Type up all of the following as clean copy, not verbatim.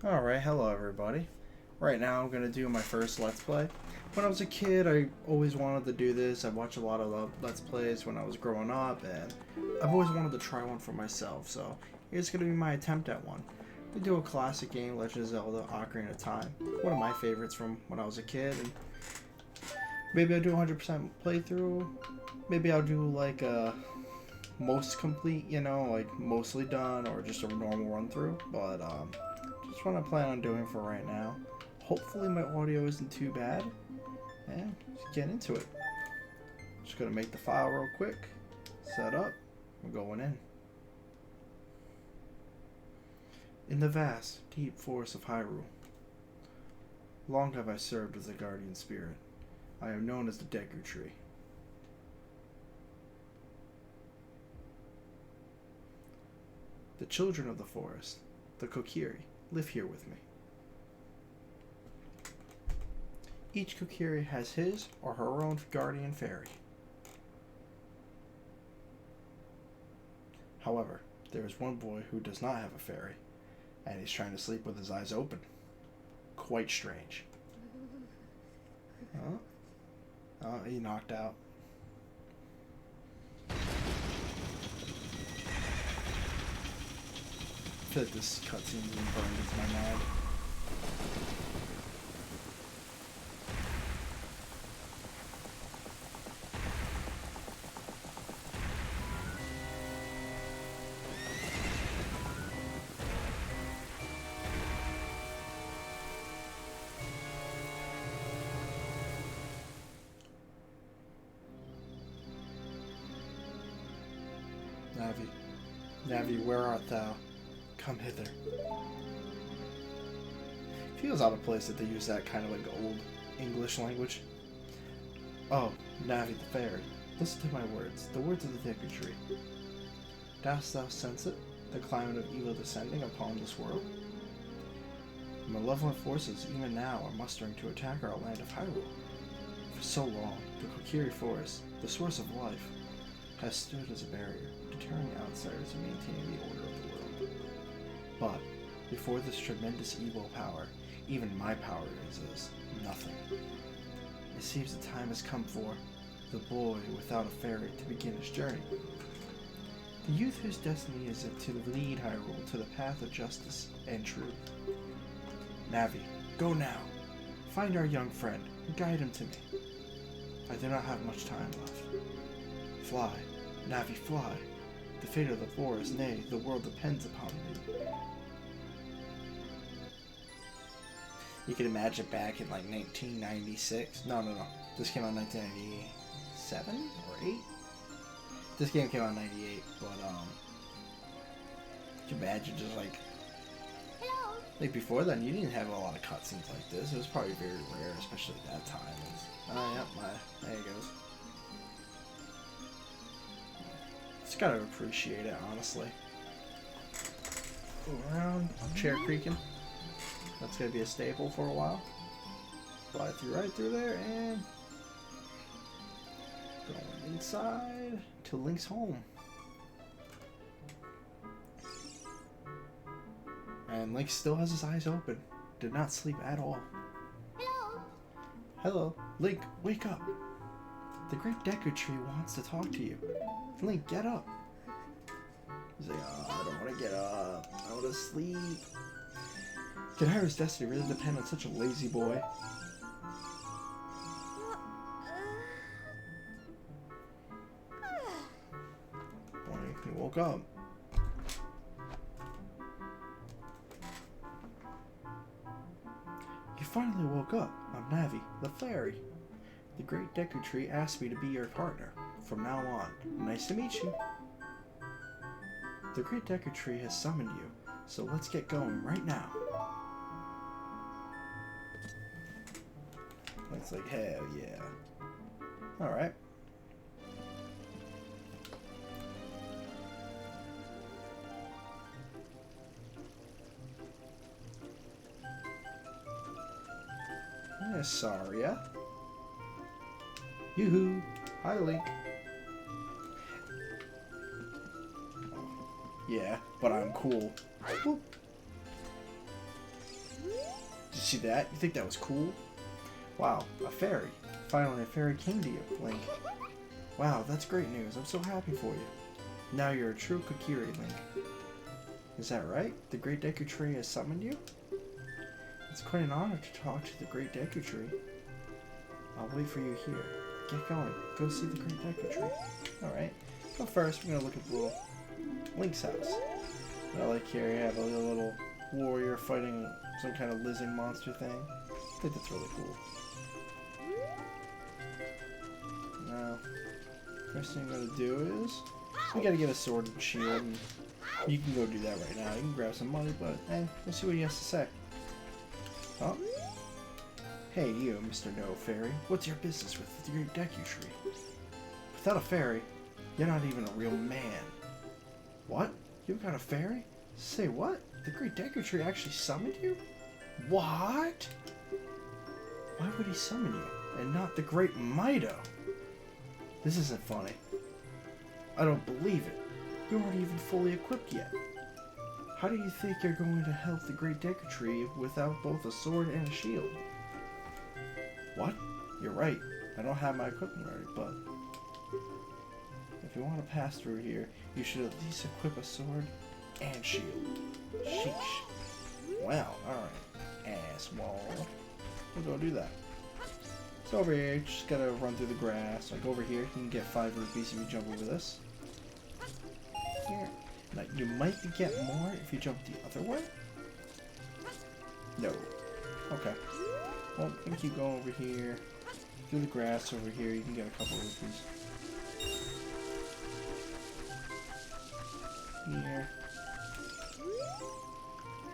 Alright, hello everybody. Right now I'm going to do my first Let's Play. When I was a kid, I always wanted to do this. I watched a lot of Let's Plays when I was growing up, and I've always wanted to try one for myself, so here's going to be my attempt at one. We do a classic game, Legend of Zelda, Ocarina of Time. One of my favorites from when I was a kid, and maybe I'll do 100% playthrough. Maybe I'll do like a most complete, like mostly done, or just a normal run through, but that's what I plan on doing for right now. Hopefully my audio isn't too bad. And let's get into it. Just gonna make the file real quick. Set up. We're going in. In the vast, deep forests of Hyrule. Long have I served as a guardian spirit. I am known as the Deku Tree. The children of the forest, the Kokiri, live here with me. Each Kokiri has his or her own guardian fairy. However, there is one boy who does not have a fairy, and he's trying to sleep with his eyes open. Quite strange. Oh, he knocked out. I feel like this cutscene is burned into my mind. Navi, where art thou? Come hither. Feels out of place that they use that kind of like old English language. Oh, Navi the fairy, listen to my words, the words of the Deku Tree. Dost thou sense it, the climate of evil descending upon this world? Malevolent forces even now are mustering to attack our land of Hyrule. For so long, the Kokiri Forest, the source of life, has stood as a barrier, deterring outsiders and maintaining the order of the world. But before this tremendous evil power, even my power is as nothing. It seems the time has come for the boy without a fairy to begin his journey. The youth whose destiny is to lead Hyrule to the path of justice and truth. Navi, go now. Find our young friend and guide him to me. I do not have much time left. Fly, Navi, fly. The fate of the forest, nay, the world depends upon me. You can imagine back in like 1996. No. This came out in 1997 or 8? This game came out in 98, but you can imagine just like before then, you didn't have a lot of cutscenes like this. It was probably very rare, especially at that time. There he goes. Just gotta appreciate it, honestly. Go around, chair creaking. That's gonna be a staple for a while. Fly through right through there and going inside to Link's home. And Link still has his eyes open. Did not sleep at all. Hello. Hello, Link, wake up. The great Deku Tree wants to talk to you. Link, get up. He's like, oh, I don't want to get up. I want to sleep. Can Hyrule destiny really depend on such a lazy boy? Boy, he woke up. You finally woke up. I'm Navi, the fairy. The great Deku Tree asked me to be your partner from now on. Nice to meet you. The great Deku Tree has summoned you, so let's get going right now. It's like, hell yeah. Alright. Yeah, Saria. Yoo-hoo! Hi, Link. Yeah, but I'm cool. Whoop. see that? You think that was cool? Wow, a fairy. Finally, a fairy came to you, Link. Wow, that's great news. I'm so happy for you. Now you're a true Kokiri, Link. Is that right? The Great Deku Tree has summoned you? It's quite an honor to talk to the Great Deku Tree. I'll wait for you here. Get going. Go see the Great Deku Tree. Alright. But first, we're going to look at the little Link's house. I like here you have a little warrior fighting some kind of lizard monster thing. I think that's really cool. Now, first thing I'm going to do is we got to get a sword and shield. And you can go do that right now. You can grab some money, but we'll see what he has to say. Oh. Hey, you, Mr. No Fairy. What's your business with the Great Deku Tree? Without a fairy, you're not even a real man. What? You've got a fairy? Say what? The Great Deku Tree actually summoned you? What? Why would he summon you, and not the Great Mido? This isn't funny. I don't believe it. You aren't even fully equipped yet. How do you think you're going to help the Great Deku Tree without both a sword and a shield? What? You're right. I don't have my equipment ready, but if you want to pass through here, you should at least equip a sword and shield. Sheesh. Well, alright. Asswall. We'll go do that. So over here, you just gotta run through the grass. Like over here, you can get 5 rupees if you jump over this. Here. Now, you might get more if you jump the other way. No. Okay. Well, you can keep going over here. Through the grass over here, you can get a couple rupees. Here.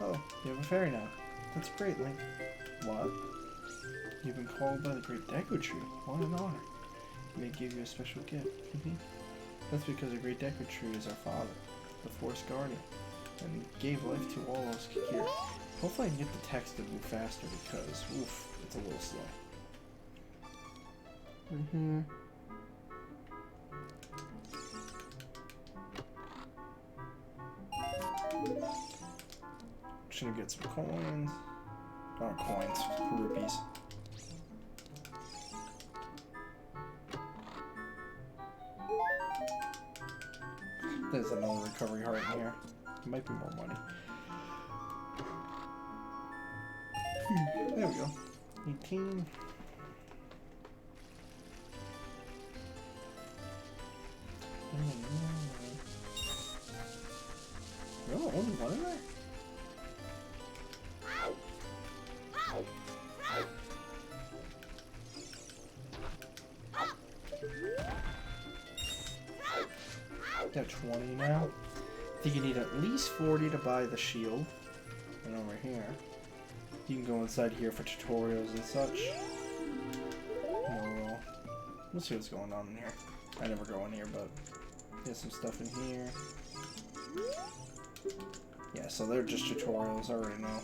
Oh, you have a fairy now. That's great, Link. What? You've been called by the Great Deku Tree. What an honor. It may give you a special gift. That's because the Great Deku Tree is our father, the Forest Guardian, and gave life to all us Kokiri. Hopefully I can get the text to move faster because, oof, it's a little slow. Should I get some coins? Oh, coins. Rupees. There's another recovery heart in here. Might be more money. There we go. 18. Really? Only one in there? I have 20 now. I think you need at least 40 to buy the shield. And over here, you can go inside here for tutorials and such. Well, we'll see what's going on in here. I never go in here, but there's some stuff in here. Yeah, so they're just tutorials, I already know.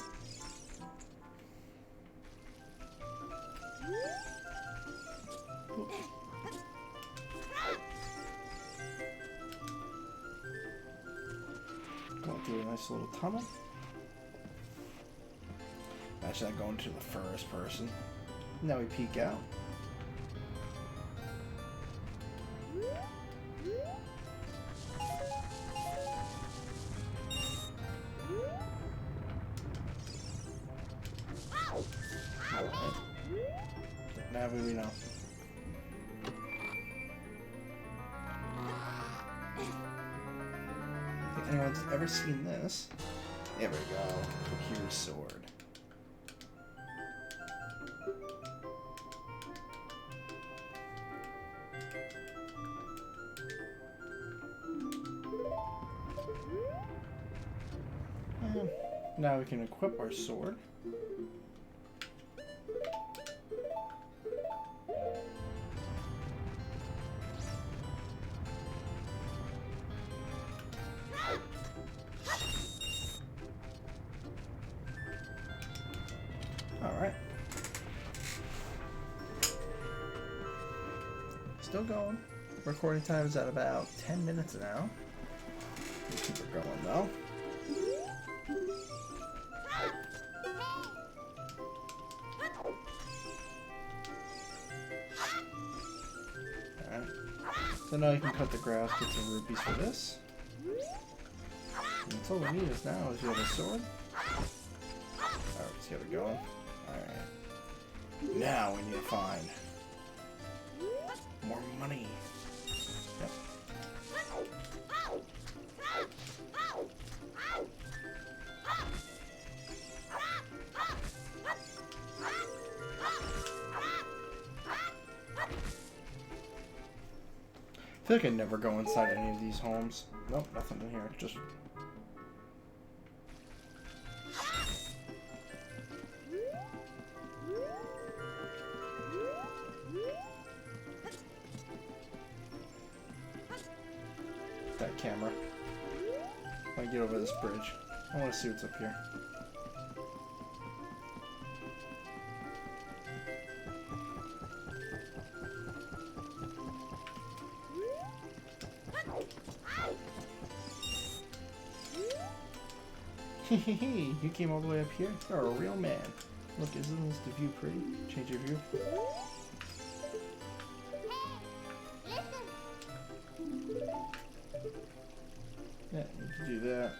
Going through a nice little tunnel. Actually, I'm going to the first person. Now we peek out. Alright. Now we know. If anyone's ever seen this, there we go. Kokiri's sword. Now we can equip our sword. Alright. Still going. Recording time is at about 10 minutes now. We'll keep it going though. So now you can cut the grass, get some rupees for this. And that's all we need is now is you have a sword. Alright, let's get it going. Alright. Now we need to find more money. Yep. I feel like I never go inside any of these homes. Nope, nothing in here. Just that camera. I get over this bridge. I want to see what's up here. Hehehe, you came all the way up here? You're a real man. Look, isn't this the view pretty? Change your view. Yeah, you can do that.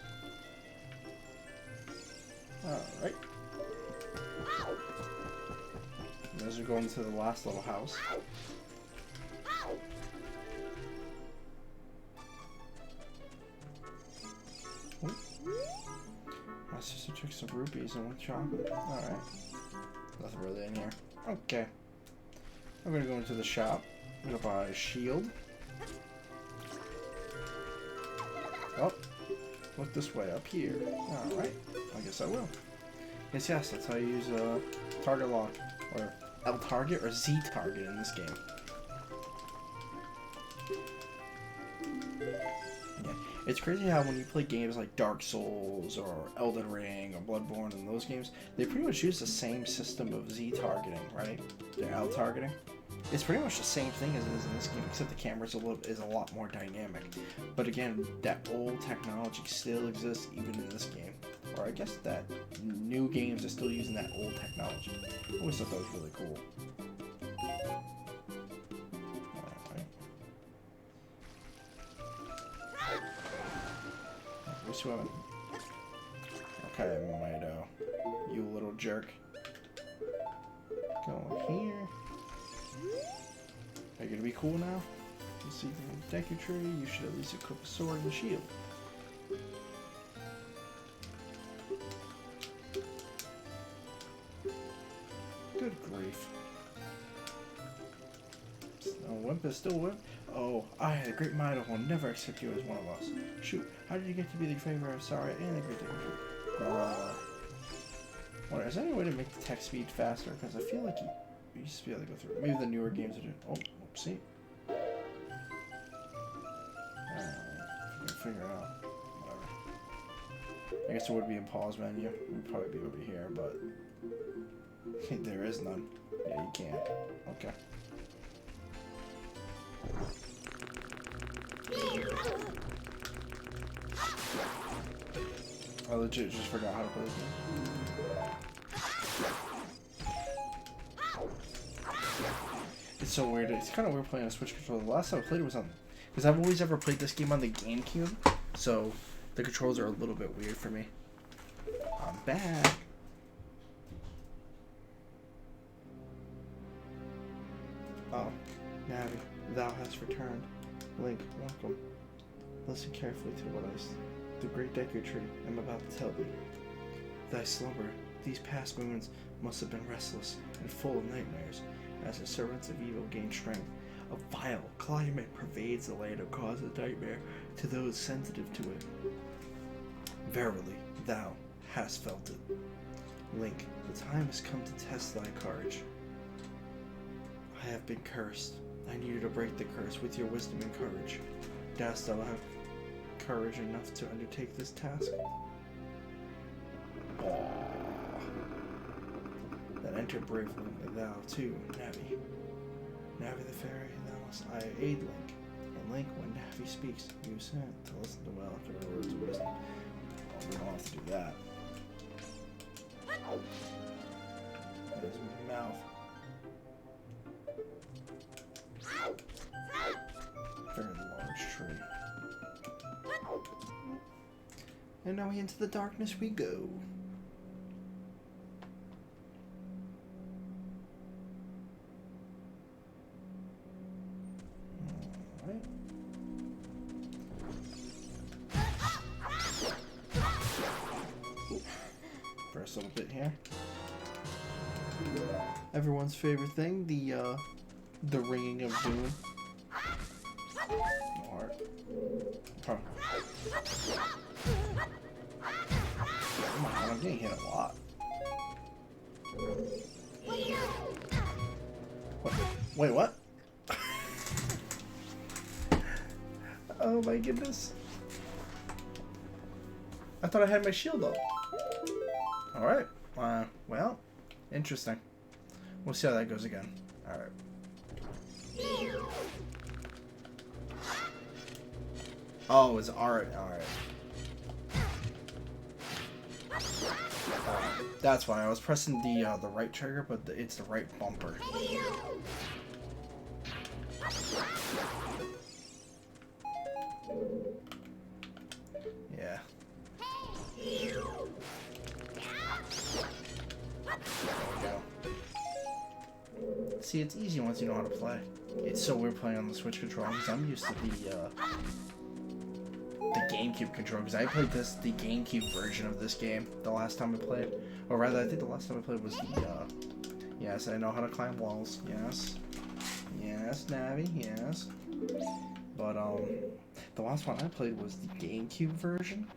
Alright. As we go into the last little house. Ooh. My sister took some rupees and one chocolate. Alright. Nothing really in here. Okay. I'm gonna go into the shop. I'm gonna buy a shield. Oh. Look this way, up here. Alright. I guess I will. Yes, that's how you use target lock. Or L target or Z target in this game. It's crazy how when you play games like Dark Souls or Elden Ring or Bloodborne and those games, they pretty much use the same system of Z targeting, right? The L targeting. It's pretty much the same thing as it is in this game, except the camera is a lot more dynamic. But again, that old technology still exists even in this game. Or I guess that new games are still using that old technology. I always thought that was really cool. We're swimming. Okay, Mido. You little jerk. Go here. Are you gonna be cool now? You see the Deku Tree, you should at least equip a sword and a shield. Good grief. No, Wimp is still Wimp. Oh, I, the Great Mido, will never accept you as one of us. Shoot, how did you get to be the favorite of Saria and the Great Deku? Wonder, is there any way to make the text speed faster? Because I feel like you used to be able to go through. Maybe the newer games are doing. Oh, oopsie. Figure it out. Whatever. I guess it would be a pause menu. It would probably be over here, but there is none. Yeah, you can't. Okay. I legit just forgot how to play this game. It's so weird. It's kind of weird playing a Switch controller. The last time I played it was on... Because I've always ever played this game on the GameCube, so the controls are a little bit weird for me. I'm back. Oh, Navi, thou hast returned. Link, welcome. Listen carefully to what the Great Deku Tree am about to tell thee. Thy slumber, these past moments must have been restless and full of nightmares, as the servants of evil gain strength. A vile climate pervades the land and causes nightmare to those sensitive to it. Verily, thou hast felt it. Link, the time has come to test thy courage. I have been cursed. I need you to break the curse with your wisdom and courage. Dost thou have courage enough to undertake this task? Then enter bravely thou too, Navi. Navi the fairy, thou must aid Link. And Link, when Navi speaks, you sent to listen to well after her words of wisdom. Oh, we don't have to do that. His mouth. very large tree. And now into the darkness we go. Alright. First little bit here. Everyone's favorite thing, the ringing of doom. No heart. Huh. Oh my god, I'm getting hit a lot. What? Wait, what? Oh my goodness. I thought I had my shield up. Alright. Well, interesting. We'll see how that goes again. Alright. Oh, it's alright. Alright. That's why I was pressing the right trigger, but it's the right bumper. Yeah. There we go. See, it's easy once you know how to play. It's so weird playing on the Switch controller because I'm used to the GameCube controller, because I played the GameCube version of this game the last time I played. Or rather, I think the last time I played was yes, I know how to climb walls. Yes. Yes, Navi, yes. But, the last one I played was the GameCube version.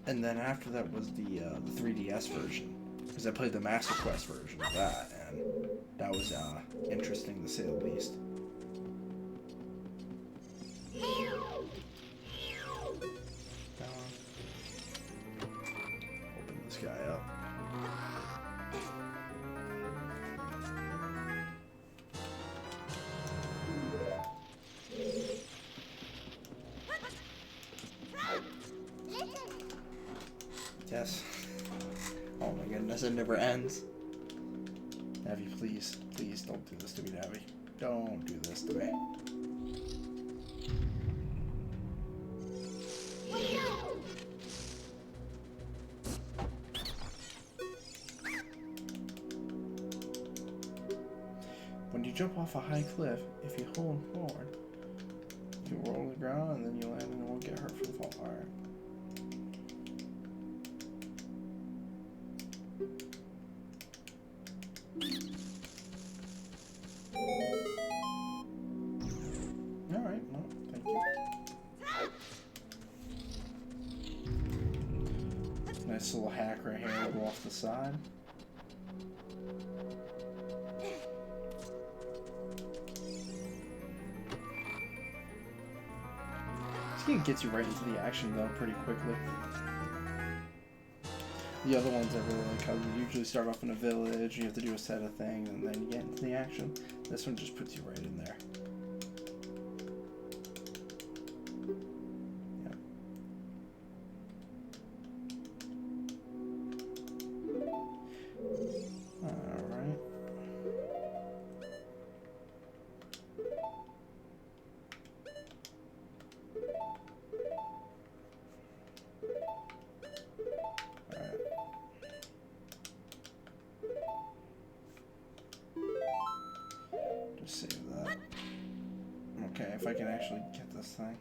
And then after that was the 3DS version. Because I played the Master Quest version of that, and that was, interesting to say the least. Open this guy up. Yes. Oh my goodness, it never ends. Navi, please, please don't do this to me, Navi. Don't do this to me. When you jump off a high cliff, if you hold forward, you roll on the ground and then you land and you won't get hurt from the fall. Alright. Alright, well, thank you. Nice little hack right here, go off the side. This game gets you right into the action though pretty quickly. The other ones I really like how you usually start off in a village, you have to do a set of things, and then you get into the action. This one just puts you right in there. Yep. Alright. Just save that. Okay, if I can actually get this thing.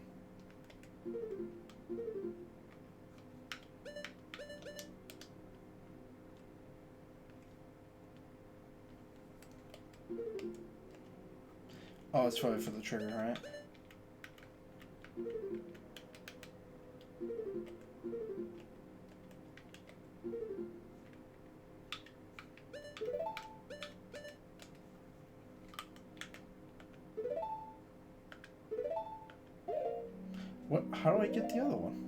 Oh, it's probably for the trigger, right? What? How do I get the other one?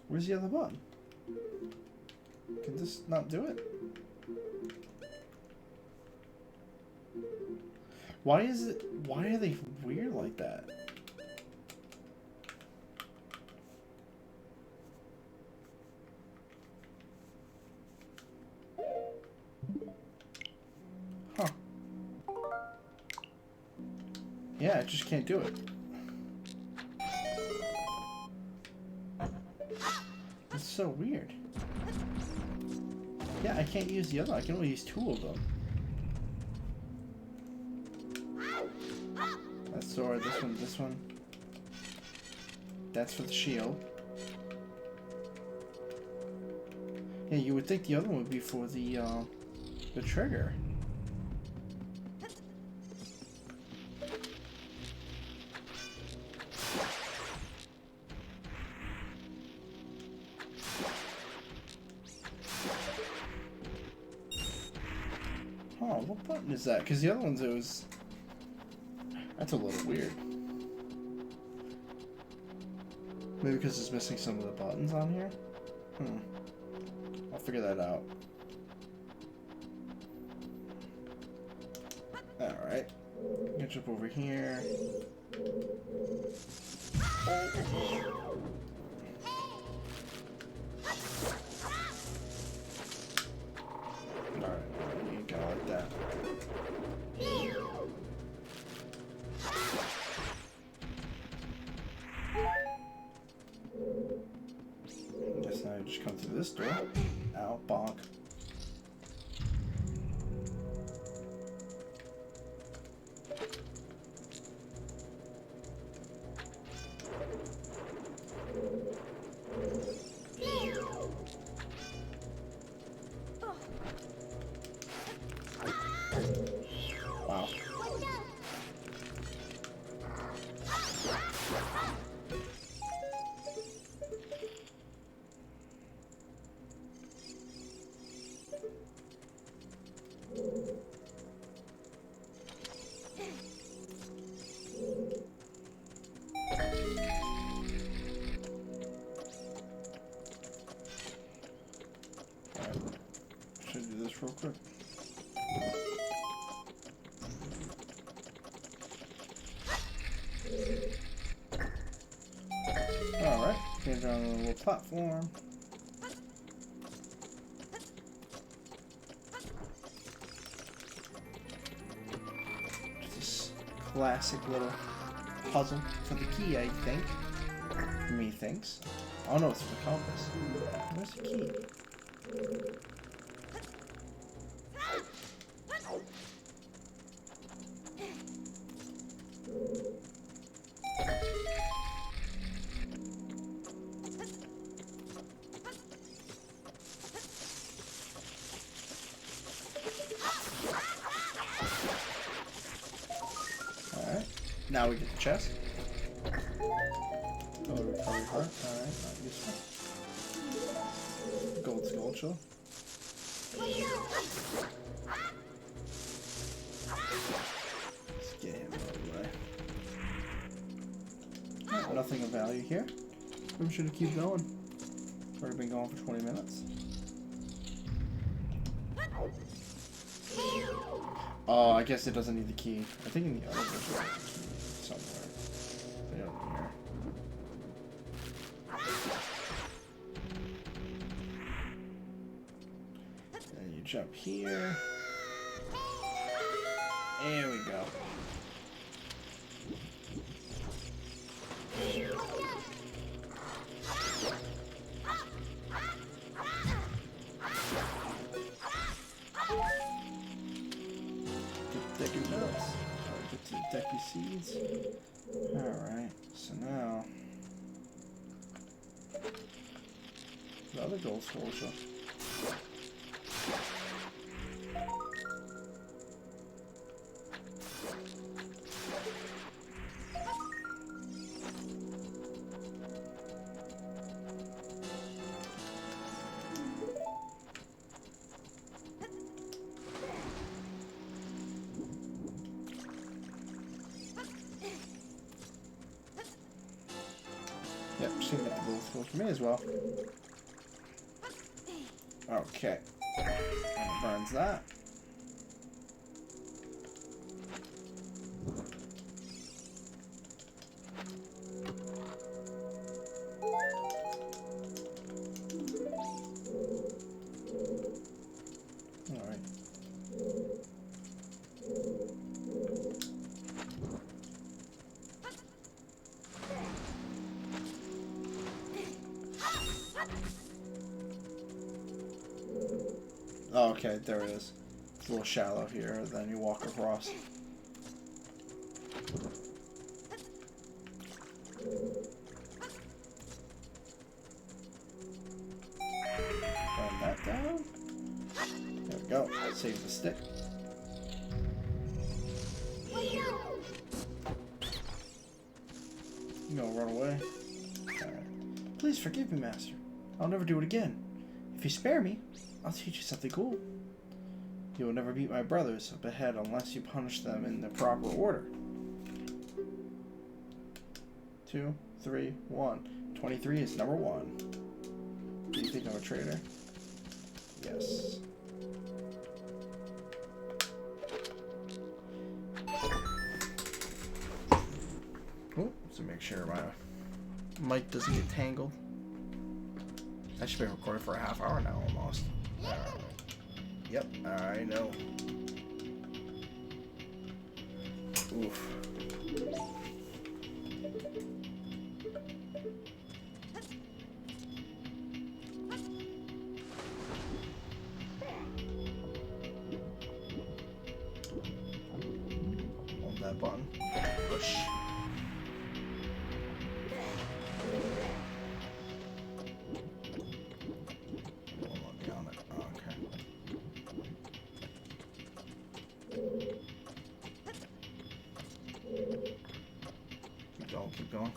Where's the other button? Can this not do it? Why is it? Why are they weird like that? Yeah, I just can't do it. It's so weird. Yeah, I can't use the other. I can only use 2 of them. That sword, this one. That's for the shield. Yeah, you would think the other one would be for the trigger. Oh, what button is that? Because the other ones, it was... That's a little weird. Maybe because it's missing some of the buttons on here? I'll figure that out. Alright. Get jump over here. Alright, you ain't got like that. I guess now I just come through this door. Ow, bonk. Wow. Should do this real quick. Alright, get down on a little platform. Just this classic little puzzle for the key, I think. Methinks. Oh no, it's for the compass. Where's the key? Alright, now we get the chest. Oh, recovery heart. Alright, not useful. Gold sculpture. Let's get him out of the way. Oh, nothing of value here. We should have keep going. We've already been going for 20 minutes. Oh, I guess it doesn't need the key. I think in the other version there's a key somewhere. Yeah, here. And you jump here. There we go. Decky nuts. Get to the Decky seeds. Alright, so now the other gold sculpture. Yep, she can get the gold skulls for me as well. Okay. And it burns that. Alright. Oh, okay, there it is. It's a little shallow here, then you walk across. Run that down. There we go. Save the stick. You gonna run away? Alright. Please forgive me, Master. I'll never do it again. If you spare me, I'll teach you something cool. You will never beat my brothers up ahead unless you punish them in the proper order. 2, 3, 1. 23 is number 1. Do you think I'm a traitor? Yes. Oh, so make sure my mic doesn't get tangled. I should be recording for a half hour now almost. Yep, I know. Oof. Hold that button. Push. Keep going.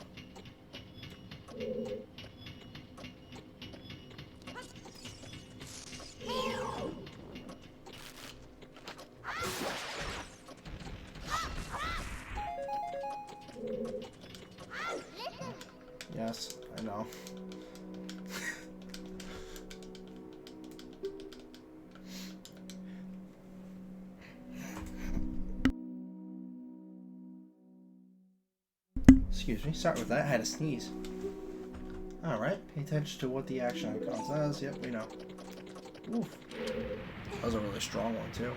Yes, I know. Excuse me, sorry with that, I had to sneeze. Alright, pay attention to what the action icon says. Yep, we know. Oof. That was a really strong one, too.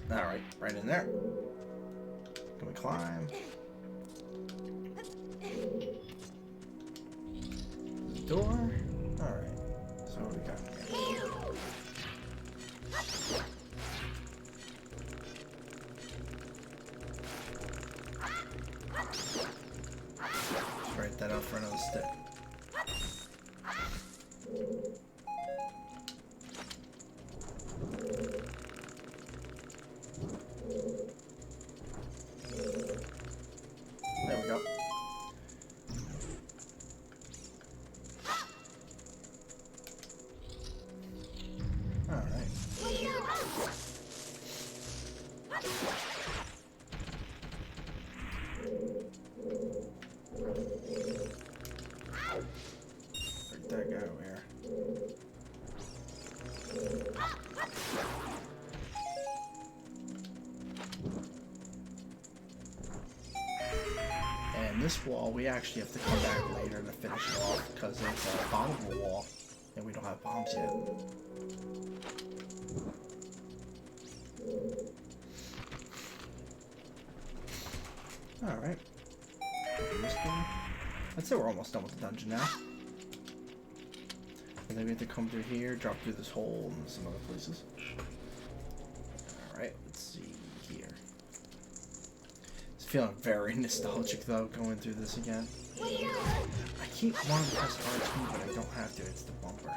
Alright, right in there. Can we climb? Door? Alright, so what do we got here? Write that out for another stick. There we go. Alright. Where'd that go here? And this wall, we actually have to come back later to finish it off because it's a bombable wall, and we don't have bombs yet. Alright. I'd say we're almost done with the dungeon now. And then we have to come through here, drop through this hole, and some other places. Alright, let's see here. It's feeling very nostalgic though, going through this again. I keep wanting to press R2, but I don't have to, it's the bumper.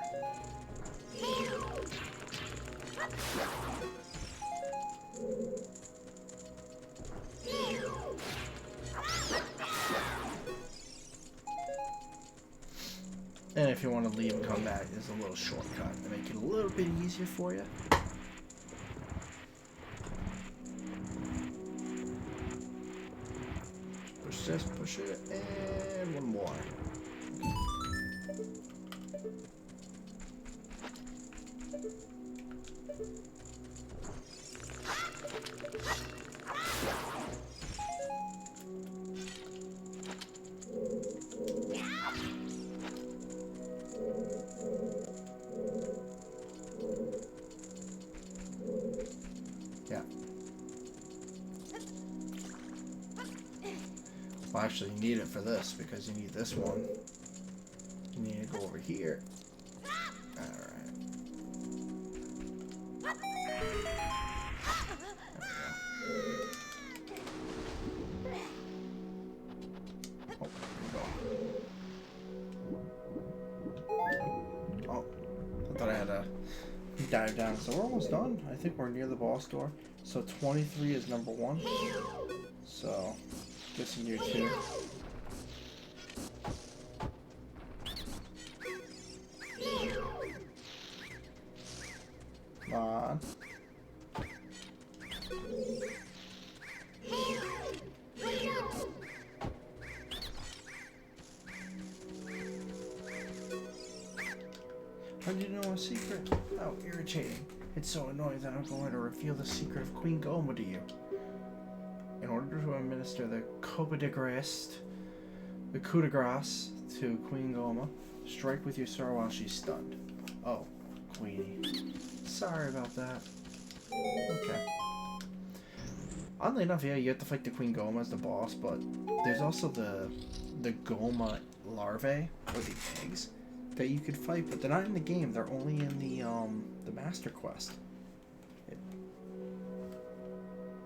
And if you want to leave and come back, there's a little shortcut to make it a little bit easier for you. Push this, push it, and one more. Well, actually, you need it for this because you need this one. You need to go over here. Alright. There we go. Oh, there we go. Oh, I thought I had to dive down. So we're almost done. I think we're near the boss door. So 23 is number 1. So, guessing you 2. Come on. How did you know a secret? How irritating. It's so annoying that I'm going to reveal the secret of Queen Goma to you. In order to administer the coup de grace to Queen Goma, strike with your sword while she's stunned. Oh, Queenie. Sorry about that. Okay. Oddly enough, yeah, you have to fight the Queen Goma as the boss, but there's also the Goma larvae, or the eggs, that you could fight, but they're not in the game. They're only in the Master Quest.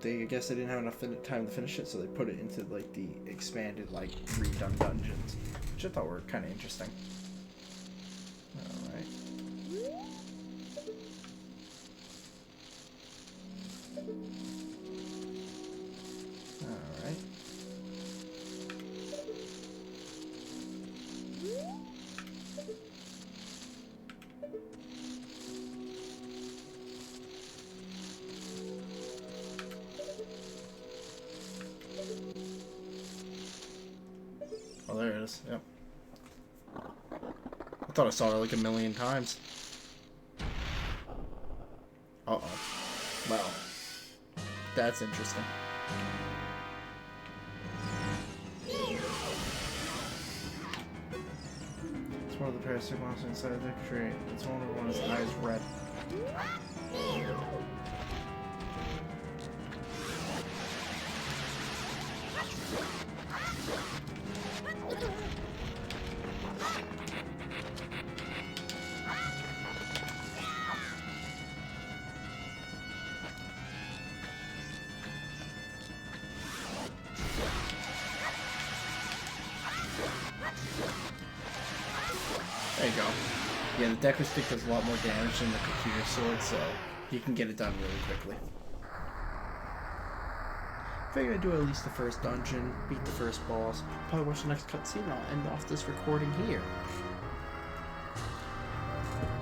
I guess they didn't have enough time to finish it, so they put it into like the expanded, like redone dungeons, which I thought were kind of interesting. All right. All right. Oh, there it is. Yep. I thought I saw it like a million times. Uh-oh. Well, that's interesting. It's one of the parasitic monsters inside the tree. It's one of one's eyes red. There you go. Yeah, the Deku Stick does a lot more damage than the computer sword, so you can get it done really quickly. Figured I'd do at least the first dungeon, beat the first boss, probably watch the next cutscene, and I'll end off this recording here.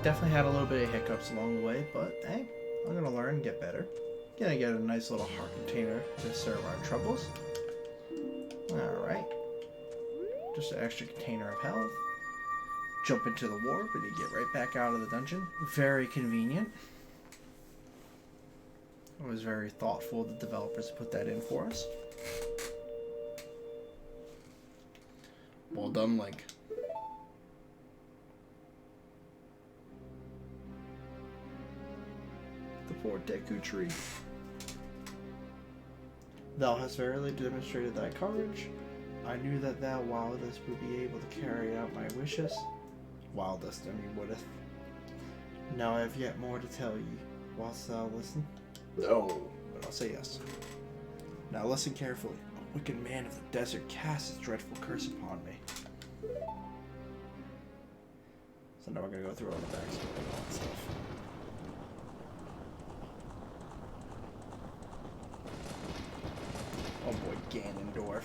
Definitely had a little bit of hiccups along the way, but hey, I'm gonna learn and get better. Gonna get a nice little heart container to serve our troubles. Alright. Just an extra container of health. Jump into the warp and you get right back out of the dungeon. Very convenient. It was very thoughtful of the developers to put that in for us. Well done, Link. The poor Deku tree. Thou hast verily demonstrated thy courage. I knew that thou wildest would be able to carry out my wishes. Wildest, I mean, wouldeth. Now I have yet more to tell ye. Whilst thou listen? No, but I'll say yes. Now listen carefully. A wicked man of the desert casts his dreadful curse upon me. So now we're gonna go through all the backstory and all that stuff. Oh boy, Ganondorf.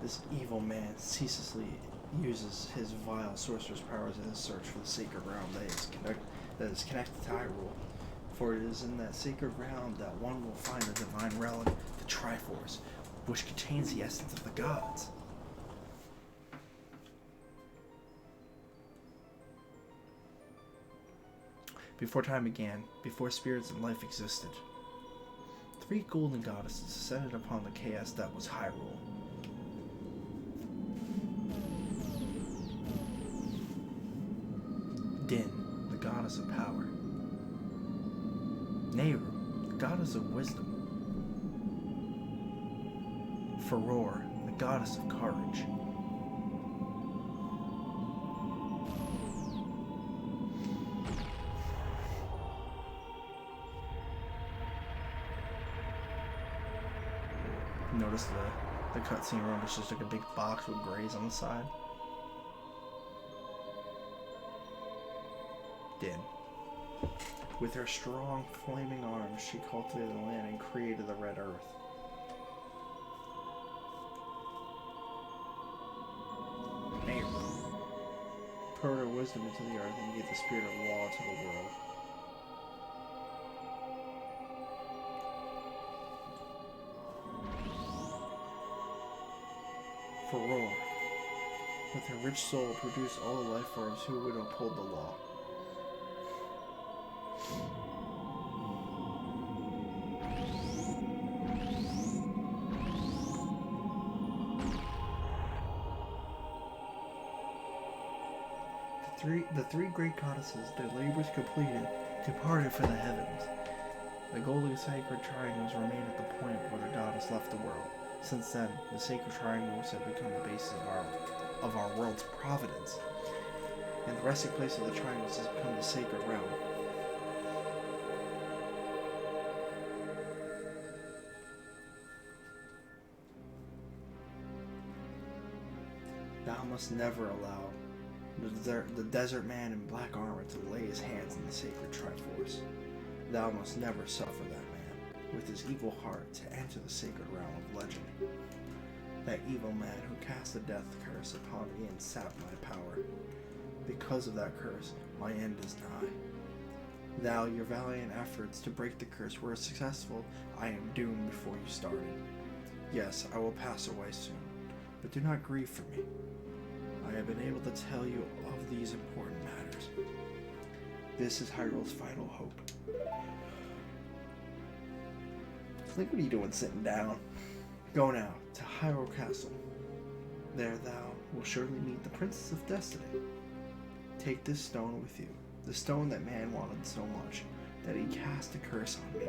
This evil man ceaselessly uses his vile sorcerer's powers in his search for the sacred realm that is connected to Hyrule. For it is in that sacred realm that one will find the divine relic, the Triforce, which contains the essence of the gods. Before time began, before spirits and life existed, 3 golden goddesses descended upon the chaos that was Hyrule. Din, the goddess of power. Nehru, goddess of wisdom. Furore, the goddess of courage. Notice the cutscene around is just like a big box with grays on the side. Din. With her strong, flaming arms, she cultivated the land and created the Red Earth. Name. Poured her wisdom into the earth and gave the spirit of law to the world. Furore, with her rich soul, produced all the life forms who would uphold the law. The three great goddesses, their labors completed, departed for the heavens. The golden sacred triangles remain at the point where the goddess left the world. Since then, the sacred triangles have become the basis of our world's providence, and the resting place of the triangles has become the sacred realm. Thou must never allow the desert man in black armor to lay his hands in the sacred Triforce. Thou must never suffer that man, with his evil heart, to enter the sacred realm of legend. That evil man who cast the death curse upon me and sapped my power. Because of that curse, my end is nigh. Thou, your valiant efforts to break the curse were successful. I am doomed before you started. Yes, I will pass away soon, but do not grieve for me. I have been able to tell you of these important matters. This is Hyrule's final hope. Link, what are you doing sitting down? Go now to Hyrule Castle. There thou will surely meet the Princess of Destiny. Take this stone with you, the stone that man wanted so much, that he cast a curse on me.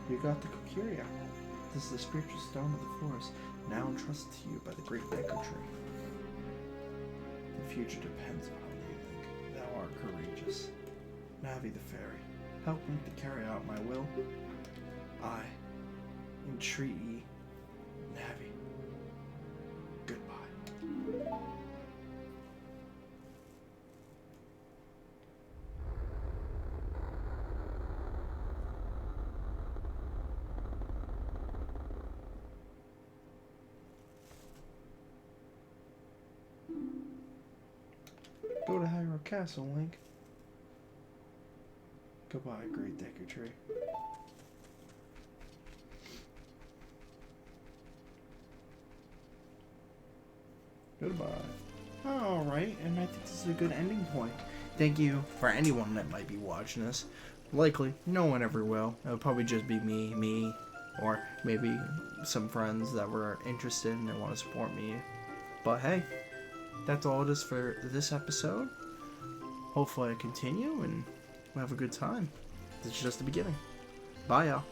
You got the Kokiri Apple. This is the spiritual stone of the forest, now entrusted to you by the great Deku Tree. The future depends upon thee, Link. Thou art courageous. Navi the fairy, help me to carry out my will. I entreat ye, Navi. Goodbye. Go to Hyrule Castle, Link. Goodbye, great Deku Tree. Goodbye. Alright, and I think this is a good ending point. Thank you for anyone that might be watching this. Likely, no one ever will. It'll probably just be me, or maybe some friends that were interested and want to support me. But hey, that's all it is for this episode. Hopefully I continue and we'll have a good time. This is just the beginning. Bye, y'all.